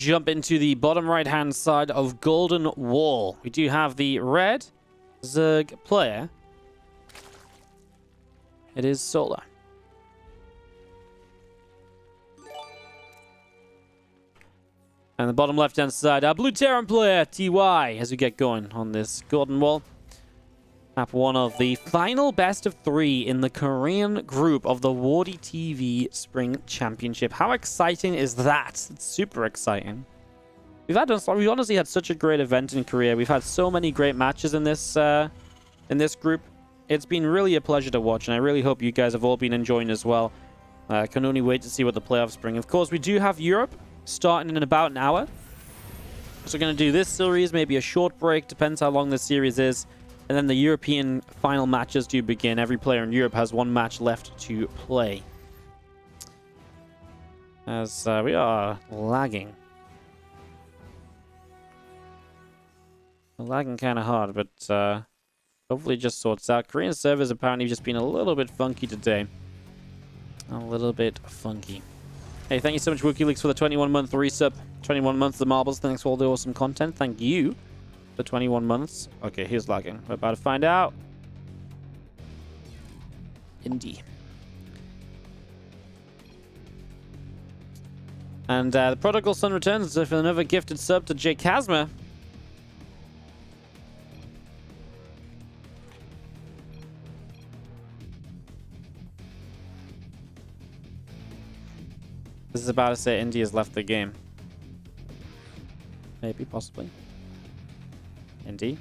jump into the bottom right-hand side of Golden Wall. We do have the red Zerg player. It is Solar. And the bottom left-hand side, our blue Terran player, TY, as we get going on this Golden Wall. Map 1 of the final best of 3 in the Korean group of the WardiTV Spring Championship. How exciting is that? It's super exciting. We've honestly had such a great event in Korea. We've had so many great matches in this group. It's been really a pleasure to watch, and I really hope you guys have all been enjoying as well. I can only wait to see what the playoffs bring. Of course, we do have Europe starting in about an hour. So we're going to do this series, maybe a short break, depends how long this series is. And then the European final matches do begin. Every player in Europe has one match left to play. As we are lagging. We're lagging kind of hard, but hopefully it just sorts out. Korean servers apparently just been a little bit funky today. A little bit funky. Hey, thank you so much, WikiLeaks, for the 21-month resub. 21 months of the marbles. Thanks for all the awesome content. Thank you for 21 months. Okay, here's lagging. We're about to find out. Indeed. And the Prodigal Son returns with another gifted sub to Jake Kazma. This is about to say India's left the game. Maybe, possibly. Indy.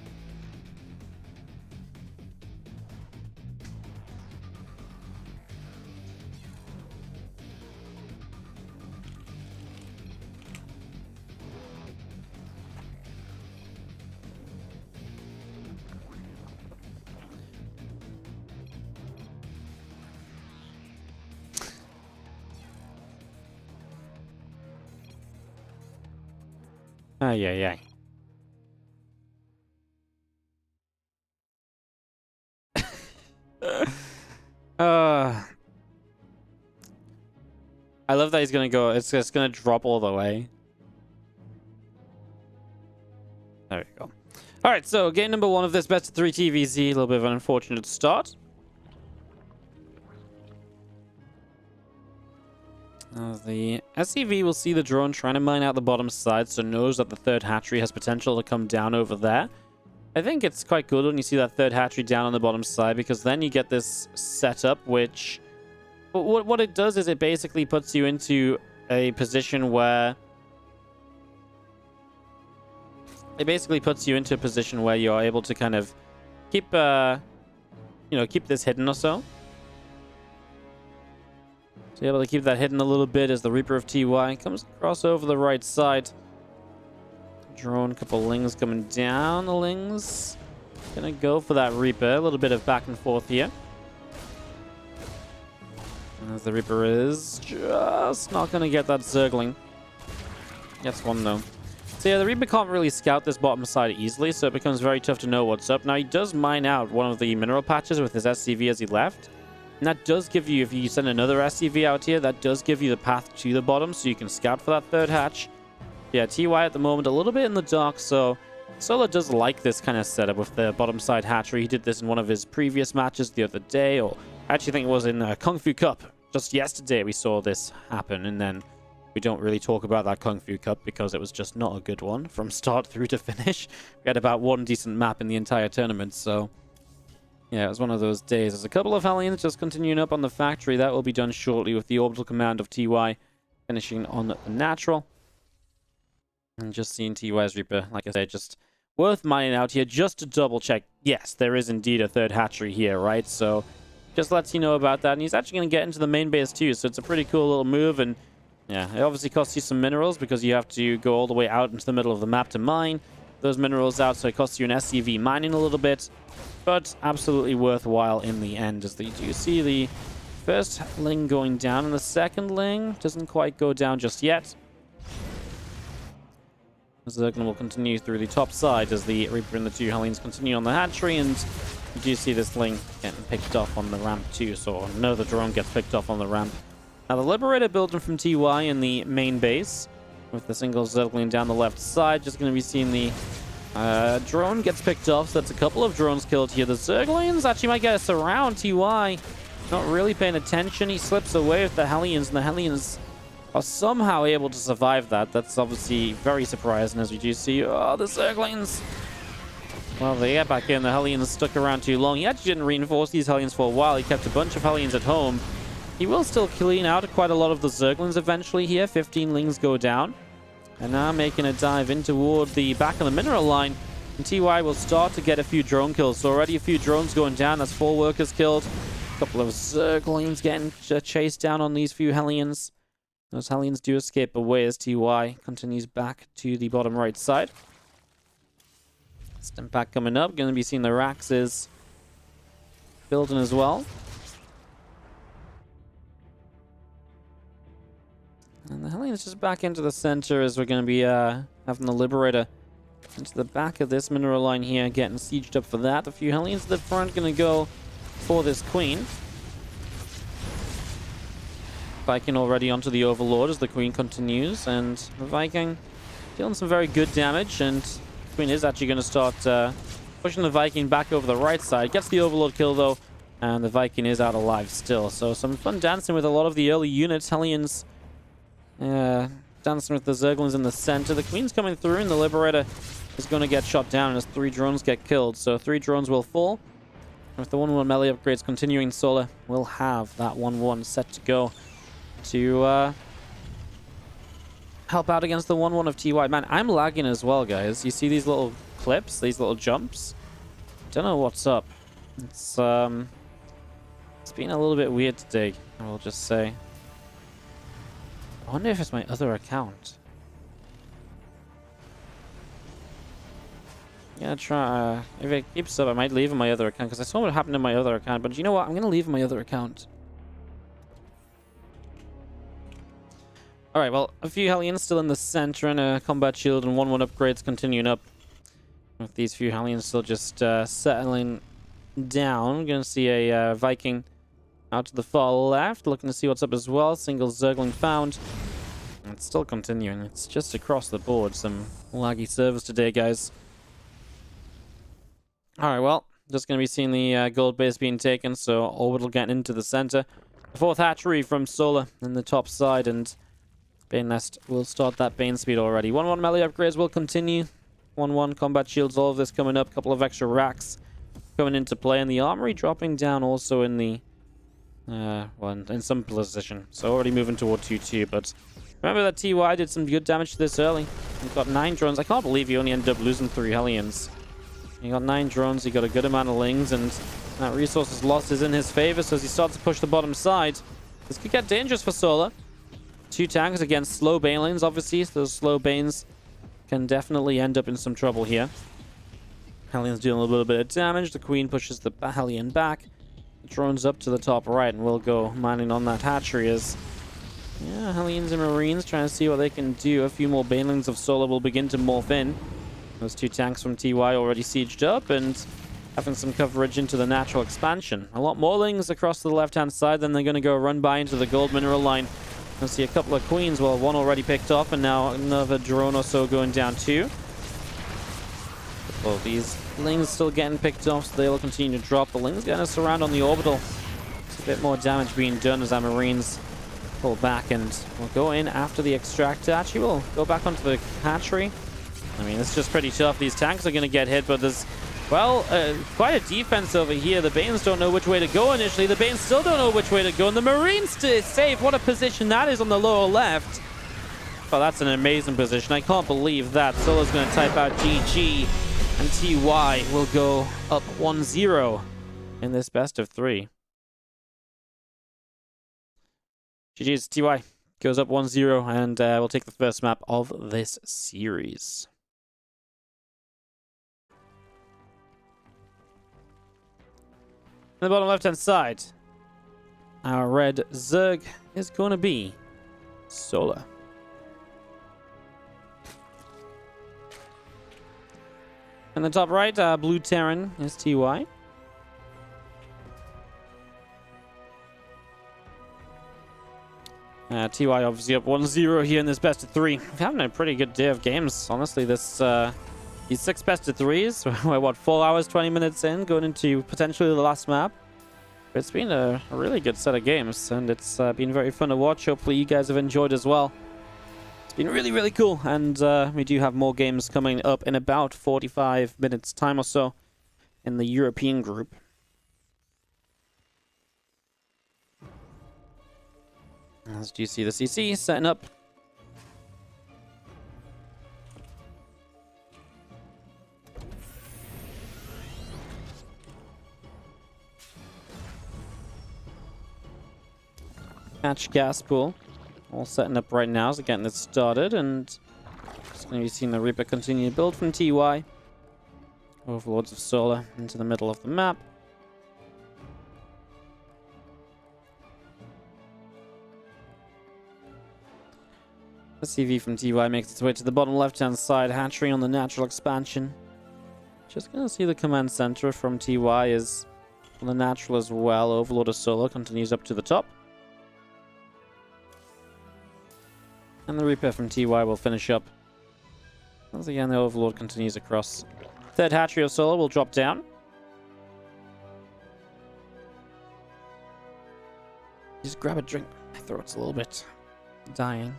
Ay, ay, ay. I love that he's gonna go. It's just gonna drop all the way. There we go. All right, so game number 1 of this best of 3 TVZ. A little bit of an unfortunate start. The SCV will see the drone trying to mine out the bottom side, so knows that the third hatchery has potential to come down over there. I think it's quite good when you see that third hatchery down on the bottom side, because then you get this setup, which... What it does is it basically puts you into a position where... It basically puts you into a position where you're able to kind of keep, keep this hidden or so. So you're able to keep that hidden a little bit as the Reaper of TY comes across over the right side. Drone, couple lings coming down. The lings gonna go for that Reaper. A little bit of back and forth here. As the Reaper is just not gonna get that Zergling. Gets one though. So yeah, the Reaper can't really scout this bottom side easily, so it becomes very tough to know what's up. Now he does mine out one of the mineral patches with his SCV as he left. And that does give you, if you send another SCV out here, that does give you the path to the bottom, so you can scout for that third hatch. Yeah, TY at the moment a little bit in the dark, so Solar does like this kind of setup with the bottom side hatchery. He did this in one of his previous matches the other day, or I actually think it was in Kung Fu Cup. Just yesterday we saw this happen, and then we don't really talk about that Kung Fu Cup because it was just not a good one from start through to finish. We had about one decent map in the entire tournament, so... yeah, it was one of those days. There's a couple of Hellions just continuing up on the factory. That will be done shortly with the orbital command of TY finishing on the natural. And just seeing TY's Reaper, like I said, just worth mining out here just to double check. Yes, there is indeed a third hatchery here, right? So just lets you know about that. And he's actually going to get into the main base too, so it's a pretty cool little move. And yeah, it obviously costs you some minerals because you have to go all the way out into the middle of the map to mine those minerals out, so it costs you an SCV mining a little bit, but absolutely worthwhile in the end. As you do see the first ling going down, and the second ling doesn't quite go down just yet. Zergling will continue through the top side as the Reaper and the two Hellions continue on the hatchery, and you do see this ling getting picked off on the ramp too, so another drone gets picked off on the ramp. Now the Liberator building from TY in the main base. with the single Zergling down the left side. Just going to be seeing the drone gets picked off, so that's a couple of drones killed here. The Zerglings actually might get a surround. TY not really paying attention. He slips away with the Hellions, and the Hellions are somehow able to survive that. That's obviously very surprising, as we do see. Oh, the Zerglings. Well, they get back in. The Hellions stuck around too long. He actually didn't reinforce these Hellions for a while. He kept a bunch of Hellions at home. He will still clean out quite a lot of the Zerglings eventually here. 15 Lings go down. And now making a dive in toward the back of the mineral line. And TY will start to get a few drone kills. So already a few drones going down. That's 4 workers killed. A couple of Zerglings getting chased down on these few Hellions. Those Hellions do escape away as TY continues back to the bottom right side. Stim pack coming up. Going to be seeing the Raxes building as well. And the Hellions just back into the center as we're going to be having the Liberator into the back of this mineral line here, getting sieged up for that. A few Hellions at the front going to go for this Queen. Viking already onto the Overlord as the Queen continues, and the Viking dealing some very good damage, and the Queen is actually going to start pushing the Viking back over the right side. Gets the Overlord kill though, and the Viking is out alive still. So some fun dancing with a lot of the early units. Hellions dancing with the Zerglings in the center. The Queen's coming through, and the Liberator is going to get shot down as 3 drones get killed. So 3 drones will fall. With the 1-1 melee upgrades continuing, Solar will have that 1-1 set to go to help out against the 1-1 of TY. Man, I'm lagging as well, guys. You see these little clips, these little jumps? Don't know what's up. It's been a little bit weird today, I will just say. I wonder if it's my other account. Yeah, try. If it keeps up, I might leave in my other account, because I saw what happened in my other account. But you know what? I'm going to leave in my other account. Alright, well, a few Hellions still in the center, and a combat shield and 1-1 upgrades continuing up. With these few Hellions still just settling down. We're going to see a Viking out to the far left, looking to see what's up as well. Single Zergling found. And it's still continuing. It's just across the board. Some laggy servers today, guys. Alright, well, just going to be seeing the gold base being taken, so Orbital getting into the center. The 4th hatchery from Solar in the top side, and Bane Nest will start that Bane speed already. 1-1 melee upgrades will continue. 1-1 combat shields, all of this coming up. A couple of extra racks coming into play, and the armory dropping down also in the well, in some position. So already moving toward 2-2, but remember that TY did some good damage this early. He got 9 drones. I can't believe he only ended up losing 3 Hellions. He got 9 drones, he got a good amount of Lings, and that resources lost is in his favor, so as he starts to push the bottom side, this could get dangerous for Solar. 2 tanks against slow Banelings, obviously. So those slow Banes can definitely end up in some trouble here. Hellions doing a little bit of damage. The Queen pushes the Hellion back. The drone's up to the top right, and we'll go mining on that hatchery as... yeah, Hellions and Marines trying to see what they can do. A few more Banelings of Solar will begin to morph in. Those 2 tanks from TY already sieged up and having some coverage into the natural expansion. A lot more Lings across the left-hand side, then they're going to go run by into the gold mineral line. We'll see a couple of Queens, well, 1 already picked off, and now another drone or so going down too. Well, these Lings still getting picked off, so they'll continue to drop. The Lings getting a surround on the orbital. It's a bit more damage being done as our Marines pull back, and we'll go in after the extractor. Actually, we'll go back onto the hatchery. I mean, it's just pretty tough. These tanks are going to get hit, but there's, well, quite a defense over here. The Banes don't know which way to go initially. The Banes still don't know which way to go, and the Marines to save. What a position that is on the lower left. Oh, that's an amazing position. I can't believe that. Solar's going to type out GG, and TY will go up 1-0 in this best of 3. GG's. TY goes up 1-0, and we'll take the first map of this series. On the bottom left-hand side, our red Zerg is going to be Solar. In the top right, blue Terran is TY. TY obviously up 1-0 here in this best of 3. We're having a pretty good day of games, honestly. These 6 best of 3s, we're what, 4 hours, 20 minutes in, going into potentially the last map. It's been a really good set of games, and it's been very fun to watch. Hopefully you guys have enjoyed as well. It's been really, really cool, and we do have more games coming up in about 45 minutes time or so in the European group. As you see the CC setting up. Catch gas pool. All setting up right now, so getting it started, and just going to be seeing the Reaper continue to build from TY. Overlords of Solar into the middle of the map. The CV from TY makes its way to the bottom left-hand side, hatchery on the natural expansion. Just going to see the command center from TY is on the natural as well. Overlord of Solar continues up to the top. And the Reaper from TY will finish up. Once again, the Overlord continues across. Third hatchery of Solar will drop down. Just grab a drink. My throat's a little bit dying.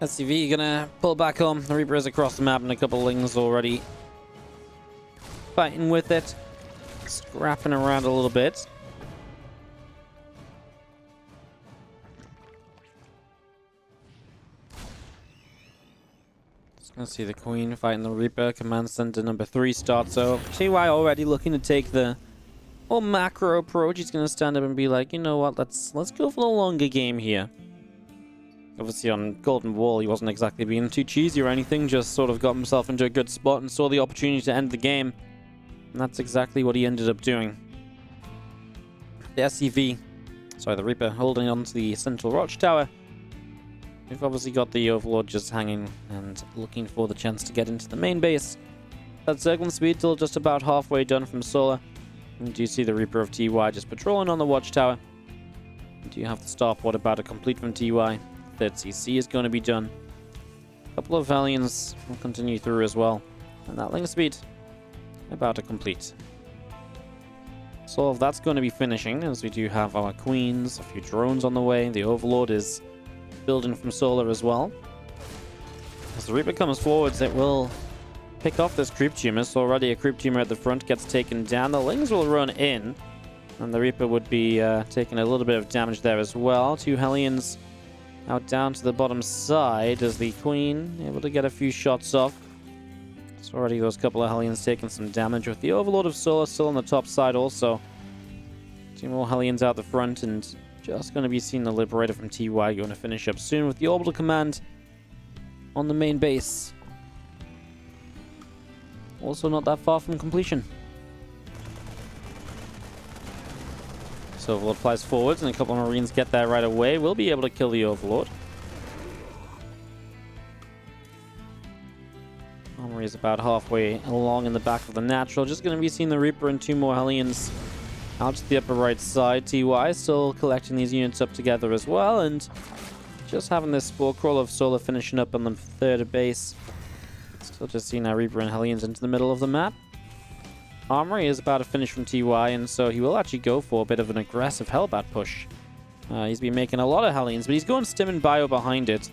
SCV gonna pull back home. The Reaper is across the map and a couple of Lings already fighting with it. Scrapping around a little bit. Just gonna see the Queen fighting the Reaper. Command Center number 3 starts. So TY already looking to take the whole macro approach. He's gonna stand up and be like, you know what, let's go for the longer game here. Obviously on Golden Wall, he wasn't exactly being too cheesy or anything, just sort of got himself into a good spot and saw the opportunity to end the game. And that's exactly what he ended up doing. The SCV, sorry, the Reaper holding on to the central watchtower. We've obviously got the Overlord just hanging and looking for the chance to get into the main base. That circling speed till just about halfway done from Solar. And you see the Reaper of TY just patrolling on the watchtower. Do you have the starport about to complete from TY? Third CC is going to be done. A couple of Hellions will continue through as well. And that link speed about to complete. So that's going to be finishing, as we do have our Queens, a few drones on the way. The Overlord is building from Solar as well. As the Reaper comes forwards, it will pick off this creep tumor. So already a creep tumor at the front gets taken down. The Lings will run in, and the Reaper would be taking a little bit of damage there as well. 2 Hellions out down to the bottom side as the Queen able to get a few shots off. So already those couple of Hellions taking some damage, with the Overlord of Solar still on the top side also. 2 more Hellions out the front, and just going to be seeing the Liberator from TY going to finish up soon with the Orbital Command on the main base. Also not that far from completion. So Overlord flies forwards, and a couple of Marines get there right away. We'll be able to kill the Overlord. Armory is about halfway along in the back of the natural. Just going to be seeing the Reaper and 2 more Hellions out to the upper right side. TY still collecting these units up together as well, and just having this Spore Crawler of Solar finishing up on the third base. Still just seeing our Reaper and Hellions into the middle of the map. Armory is about to finish from TY, and so he will actually go for a bit of an aggressive Hellbat push. He's been making a lot of Hellions, but he's going Stim and Bio behind it.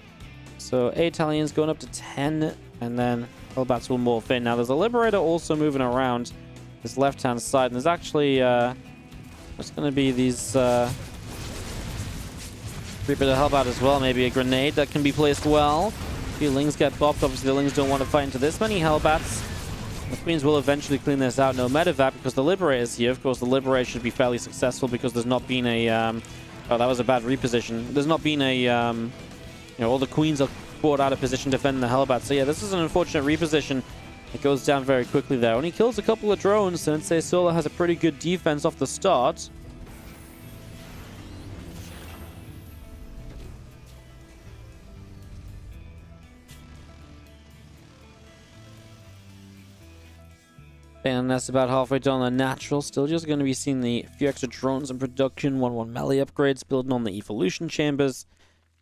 So 8 Hellions going up to 10, and then Hellbats will morph in. Now there's a Liberator also moving around this left-hand side, and there's actually there's going to be these Reaper to Hellbat as well. Maybe a grenade that can be placed well. A few Lings get bopped. Obviously the Lings don't want to fight into this many Hellbats. The Queens will eventually clean this out, no medevac, because the Liberator is here. Of course, the Liberator should be fairly successful because there's not been a... oh, that was a bad reposition. There's not been a... you know, all the Queens are brought out of position defending the Hellbat. So yeah, this is an unfortunate reposition. It goes down very quickly there. Only kills a couple of drones, and say Solar has a pretty good defense off the start. And that's about halfway done on the natural. Still just going to be seeing the few extra drones in production, 1-1 melee upgrades, building on the evolution chambers.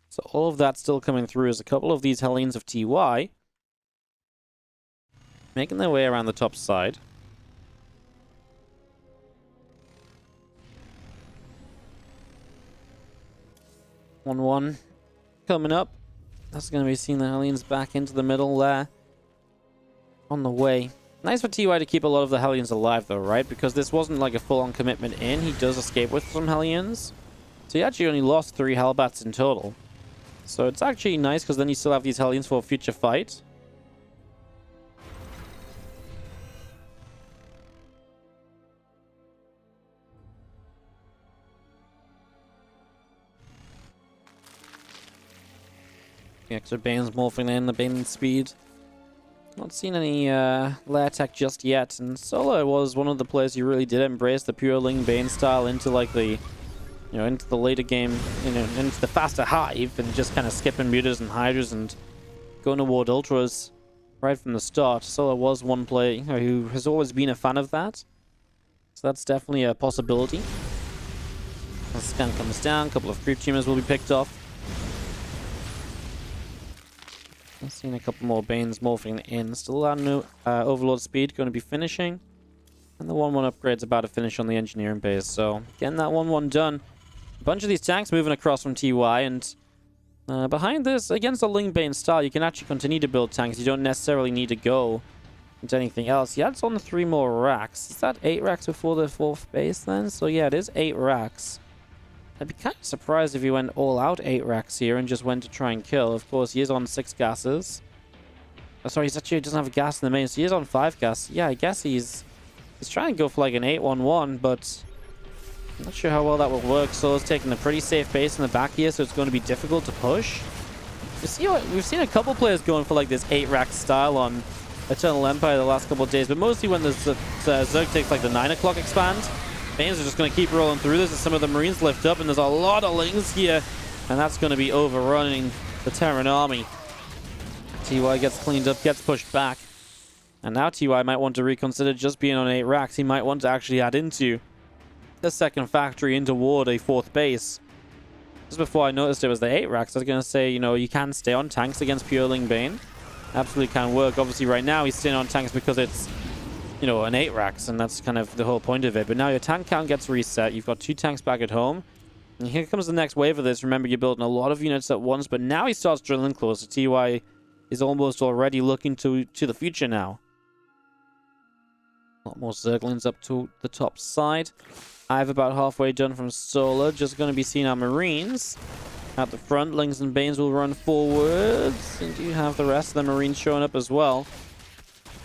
So all of that still coming through as a couple of these Hellions of TY making their way around the top side. One coming up. That's going to be seeing the Hellions back into the middle there. On the way. Nice for TY to keep a lot of the Hellions alive though, right? Because this wasn't like a full-on commitment in. He does escape with some Hellions. So he actually only lost 3 Hellbats in total. So it's actually nice because then you still have these Hellions for a future fight. The extra Bane's morphing in, the Bane speed. Not seen any lair tech just yet, and Solo was one of the players who really did embrace the pure Ling Bane style into like the, into the later game, into the faster Hive, and just kind of skipping mutas and hydras and going toward ultras right from the start. Solo was one player who has always been a fan of that, so that's definitely a possibility. As the scan comes down, a couple of creep tumors will be picked off. I've seen a couple more Banes morphing in. Still no Overlord speed going to be finishing. And the 1-1 upgrade's about to finish on the engineering base. So getting that 1-1 done. A bunch of these tanks moving across from TY. And behind this, against the Ling Bane style, you can actually continue to build tanks. You don't necessarily need to go into anything else. He adds on 3 more racks. Is that 8 racks before the 4th base then? So yeah, it is 8 racks. I'd be kind of surprised if he went all out 8 racks here and just went to try and kill. Of course, he is on 6 gases. Oh, sorry, he doesn't have a gas in the main, so he is on 5 gas. Yeah, I guess he's trying to go for like an 8-1-1, but I'm not sure how well that will work. Solo's taking a pretty safe base in the back here, so it's going to be difficult to push. We've seen a couple players going for like this 8 rack style on Eternal Empire the last couple of days, but mostly when the Zerg takes like the 9 o'clock expand. Banes are just going to keep rolling through this as some of the Marines lift up, and there's a lot of Lings here, and that's going to be overrunning the Terran army. TY gets cleaned up, gets pushed back, and now TY might want to reconsider just being on 8 racks. He might want to actually add into the second factory into ward a 4th base. Just before I noticed it was the 8 racks, I was going to say, you can stay on tanks against pure Ling Bane. Absolutely can work. Obviously right now he's staying on tanks because it's an 8 racks, and that's kind of the whole point of it. But now your tank count gets reset. You've got 2 tanks back at home. And here comes the next wave of this. Remember, you're building a lot of units at once, but now he starts drilling closer. TY is almost already looking to the future now. A lot more Zerglings up to the top side. I've about halfway done from Solo. Just going to be seeing our Marines at the front. Lings and Banes will run forwards. And you have the rest of the Marines showing up as well.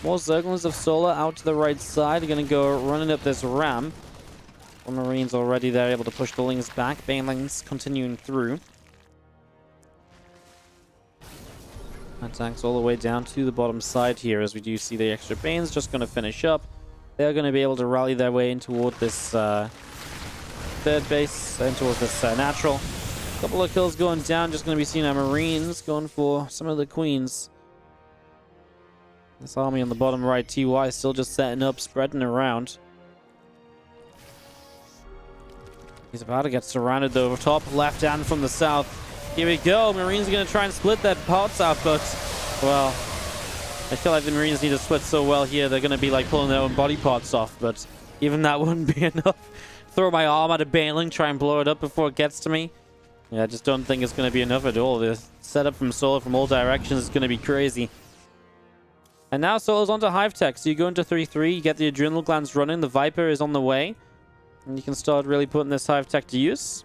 More Zerglings of Solar out to the right side. They're going to go running up this ramp. The Marines already there, able to push the Lings back. Banelings continuing through. Attacks all the way down to the bottom side here, as we do see the extra Banes just going to finish up. They're going to be able to rally their way in toward this 3rd base, and towards this natural. A couple of kills going down. Just going to be seeing our Marines going for some of the Queens. This army on the bottom right, TY, is still just setting up, spreading around. He's about to get surrounded though, top left hand from the south. Here we go. Marines are going to try and split that parts out, but, well, I feel like the Marines need to split so well here. They're going to be like pulling their own body parts off, but even that wouldn't be enough. Throw my arm at a Baneling, try and blow it up before it gets to me. Yeah, I just don't think it's going to be enough at all. The setup from Solo from all directions is going to be crazy. And now Solo's onto Hive Tech. So you go into 3-3, you get the adrenal glands running, the Viper is on the way. And you can start really putting this Hive Tech to use.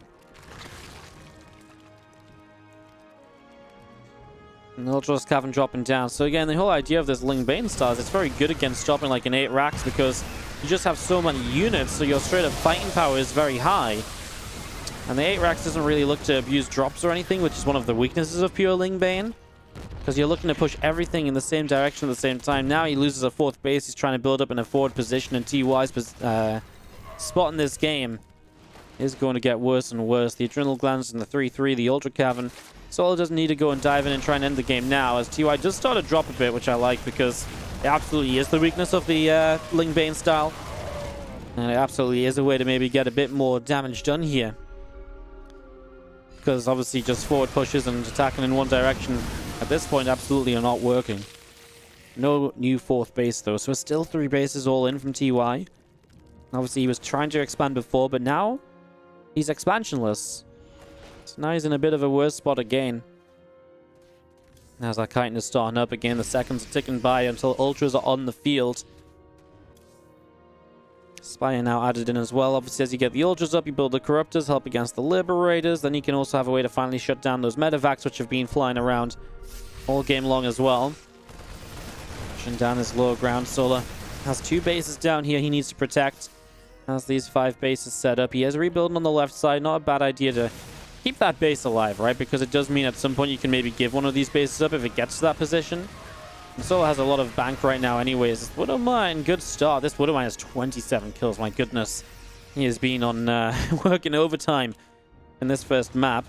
And the Ultras Cavern dropping down. So again, the whole idea of this Ling Bane style is it's very good against stopping like an 8 racks because you just have so many units, so your straight up fighting power is very high. And the 8 racks doesn't really look to abuse drops or anything, which is one of the weaknesses of pure Ling Bane. Because you're looking to push everything in the same direction at the same time. Now he loses a 4th base. He's trying to build up in a forward position. And TY's spot in this game is going to get worse and worse. The adrenal glands in the 3-3, the Ultra Cavern Solar doesn't need to go and dive in and try and end the game now, as TY does start to drop a bit, which I like, because it absolutely is the weakness of the Ling Bane style. And it absolutely is a way to maybe get a bit more damage done here. Because obviously just forward pushes and attacking in one direction at this point absolutely are not working. No new fourth base though, so still 3 bases all in from TY. Obviously he was trying to expand before, but now he's expansionless. So now he's in a bit of a worse spot again. As our Chitin is starting up again, the seconds are ticking by until Ultras are on the field. Spire now added in as well. Obviously, as you get the Ultras up, you build the Corruptors, help against the Liberators. Then you can also have a way to finally shut down those Medivacs, which have been flying around all game long as well. Pushing down his lower ground. Solar has 2 bases down here he needs to protect. Has these 5 bases set up. He has rebuilding on the left side. Not a bad idea to keep that base alive, right? Because it does mean at some point you can maybe give one of these bases up if it gets to that position. And Solar has a lot of bank right now anyways. Widowmine, good start. This Widowmine has 27 kills, my goodness. He has been on working overtime in this first map.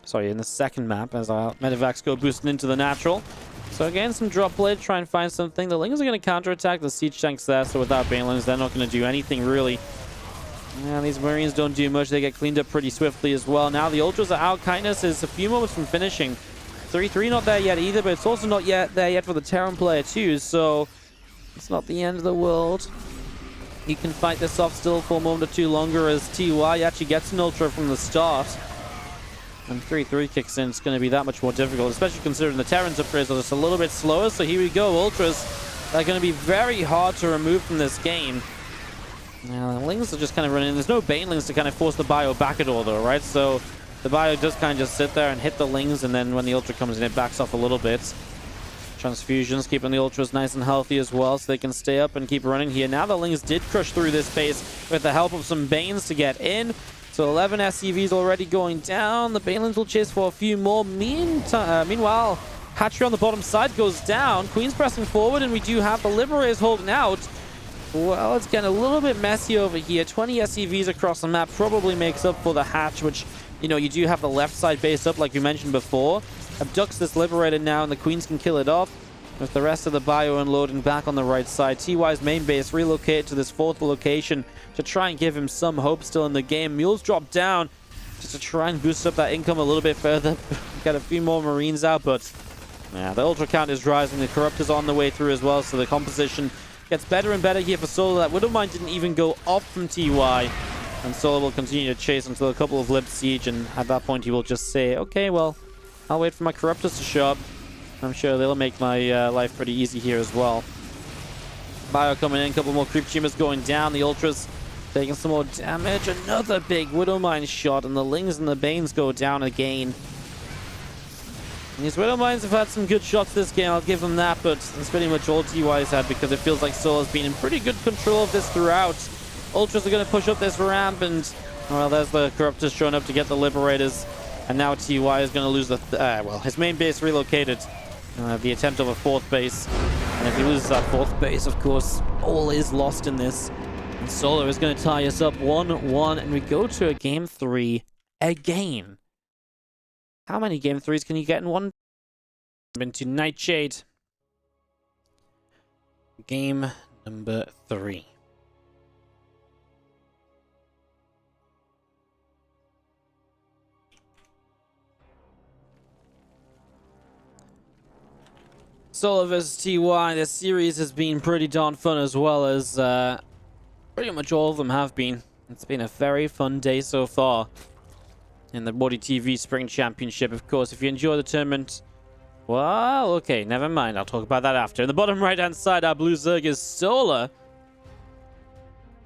Sorry, in the second map, as our Medivacs go boosting into the natural. So again, some drop blade, try and find something. The Lings are going to counterattack. The siege tank's there, so without Banelings, they're not going to do anything really. Yeah, these Marines don't do much. They get cleaned up pretty swiftly as well. Now the Ultras are out. Kindness is a few moments from finishing. 3-3 not there yet either, but it's also not yet there yet for the Terran player too, so it's not the end of the world. You can fight this off still for a moment or two longer as TY actually gets an Ultra from the start. And 3-3 kicks in, it's going to be that much more difficult, especially considering the Terran's upgrades are just a little bit slower. So here we go, Ultras are going to be very hard to remove from this game. Now, the Lings are just kind of running in. There's no Banelings to kind of force the bio back at all though, right? So the bio does kind of just sit there and hit the Lings, and then when the Ultra comes in, it backs off a little bit. Transfusions keeping the Ultras nice and healthy as well, so they can stay up and keep running here. Now the Lings did crush through this base with the help of some Banes to get in. So 11 SCVs already going down. The Banelings will chase for a few more. Meanwhile, Hatchery on the bottom side goes down. Queen's pressing forward, and we do have the Liberators holding out. Well, it's getting a little bit messy over here. 20 SCVs across the map probably makes up for the Hatch, which, you know, you do have the left side base up like we mentioned before. Abducts this Liberator now, and the Queens can kill it off. With the rest of the bio unloading back on the right side. TY's main base relocated to this 4th location to try and give him some hope still in the game. Mules drop down just to try and boost up that income a little bit further. Get a few more Marines out, but yeah, the Ultra count is rising. The Corruptor's on the way through as well, so the composition gets better and better here for Solar. That Widowmine didn't even go off from TY. And Solar will continue to chase until a couple of Libs siege, and at that point he will just say, okay, well, I'll wait for my Corruptors to show up. I'm sure they'll make my life pretty easy here as well. Bio coming in, a couple more creep tumors going down. The Ultras taking some more damage. Another big Widowmine shot, and the Lings and the Banes go down again. And these Widowmines have had some good shots this game, I'll give them that, but that's pretty much all TY's had, because it feels like Solar's been in pretty good control of this throughout. Ultras are going to push up this ramp, and well, there's the Corruptors showing up to get the Liberators. And now TY is going to lose the well, his main base relocated. The attempt of a 4th base. And if he loses that 4th base, of course, all is lost in this. And Solar is going to tie us up 1-1, and we go to a game 3 again. How many game 3s can you get in one? Into Nightshade. Game number 3. Solar vs TY, this series has been pretty darn fun, as well as pretty much all of them have been. It's been a very fun day so far in the WardiTV Spring Championship. Of course, if you enjoy the tournament, well, okay, never mind. I'll talk about that after. In the bottom right-hand side, our blue Zerg is Solar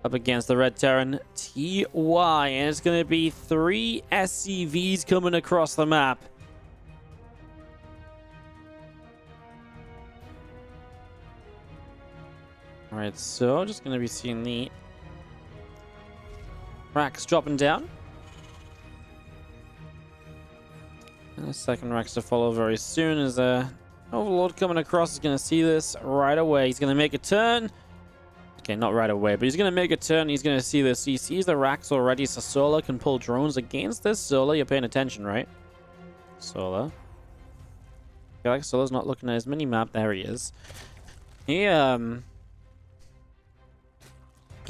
up against the red Terran TY, and it's going to be 3 SCVs coming across the map. Alright, so just going to be seeing the racks dropping down. And the second racks to follow very soon, as Overlord coming across is going to see this right away. He's going to make a turn. Okay, not right away, but he's going to make a turn. He's going to see this. He sees the racks already, so Solar can pull drones against this. Solar, you're paying attention, right? Solar. I feel like Solar's not looking at his mini-map. There he is. He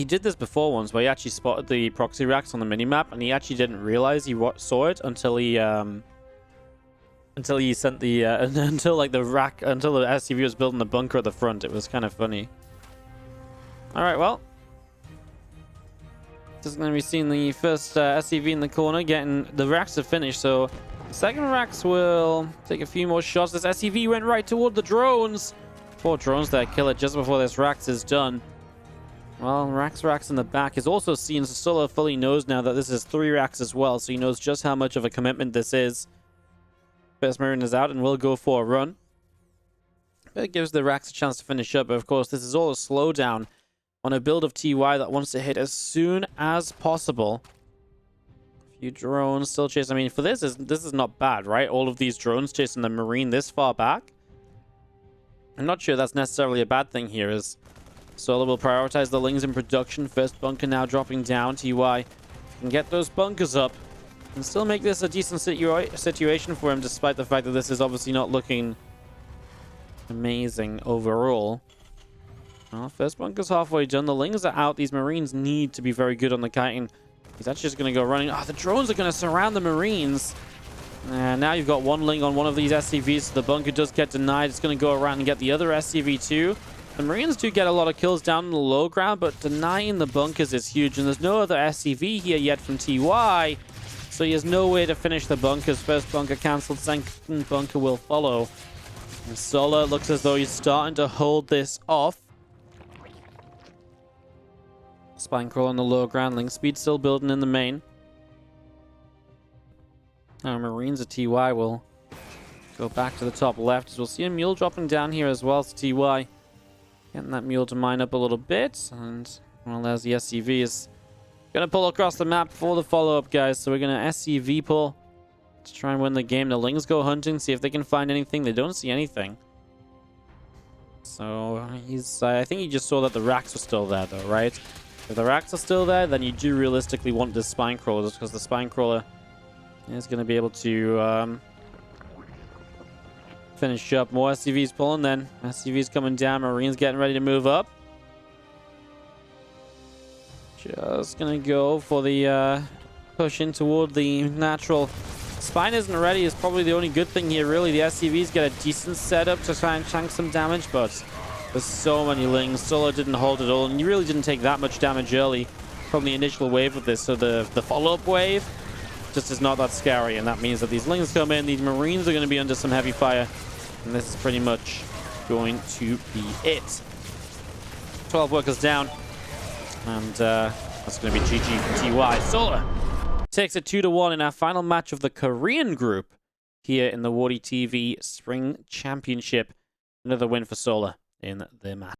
did this before once, where he actually spotted the proxy racks on the mini-map, and he actually didn't realize he saw it until he sent the until the SCV was building the bunker at the front. It was kind of funny. All right, well, just going to be seeing the first SCV in the corner, getting the racks to finish. So the second racks will take a few more shots. This SCV went right toward the drones. 4 drones there, kill it just before this racks is done. Well, racks in the back is also seen, so Solar fully knows now that this is 3 racks as well, so he knows just how much of a commitment this is. First Marine is out and will go for a run. But it gives the racks a chance to finish up, but of course this is all a slowdown on a build of TY that wants to hit as soon as possible. A few drones still chasing. I mean, for this is not bad, right? All of these drones chasing the Marine this far back. I'm not sure that's necessarily a bad thing here, as Solar will prioritize the Lings in production. First bunker now dropping down. TY can get those bunkers up and still make this a decent situation for him, despite the fact that this is obviously not looking amazing overall. Well, first bunker's halfway done. The Lings are out. These Marines need to be very good on the kiting. He's actually just going to go running. Oh, the drones are going to surround the Marines. And now you've got 1 Ling on one of these SCVs. So the bunker does get denied. It's going to go around and get the other SCV too. The Marines do get a lot of kills down on the low ground, but denying the bunkers is huge. And there's no other SCV here yet from TY, so he has no way to finish the bunkers. First bunker cancelled, second bunker will follow. And Solar looks as though he's starting to hold this off. Spine crawl on the low ground. Link speed still building in the main. Now Marines at TY will go back to the top left, as we'll see a mule dropping down here as well. So TY getting that mule to mine up a little bit. And, well, there's the SCV is going to pull across the map for the follow-up, guys. So we're going to SCV pull to try and win the game. The Lings go hunting, see if they can find anything. They don't see anything. So I think he just saw that the racks were still there, though, right? If the racks are still there, then you do realistically want this spine crawler, just because the spine crawler is going to be able to finish up. More SCVs pulling then. SCVs coming down. Marines getting ready to move up. Just going to go for the push in toward the natural. Spine isn't ready is probably the only good thing here, really. The SCVs get a decent setup to try and chunk some damage, but there's so many Lings. Solar didn't hold it all, and you really didn't take that much damage early from the initial wave of this. So the follow-up wave just is not that scary, and that means that these Lings come in. These Marines are going to be under some heavy fire, and this is pretty much going to be it. 12 workers down, and that's going to be GG for TY. Solar takes it 2-1 in our final match of the Korean group here in the WardiTV Spring Championship. Another win for Solar in the match.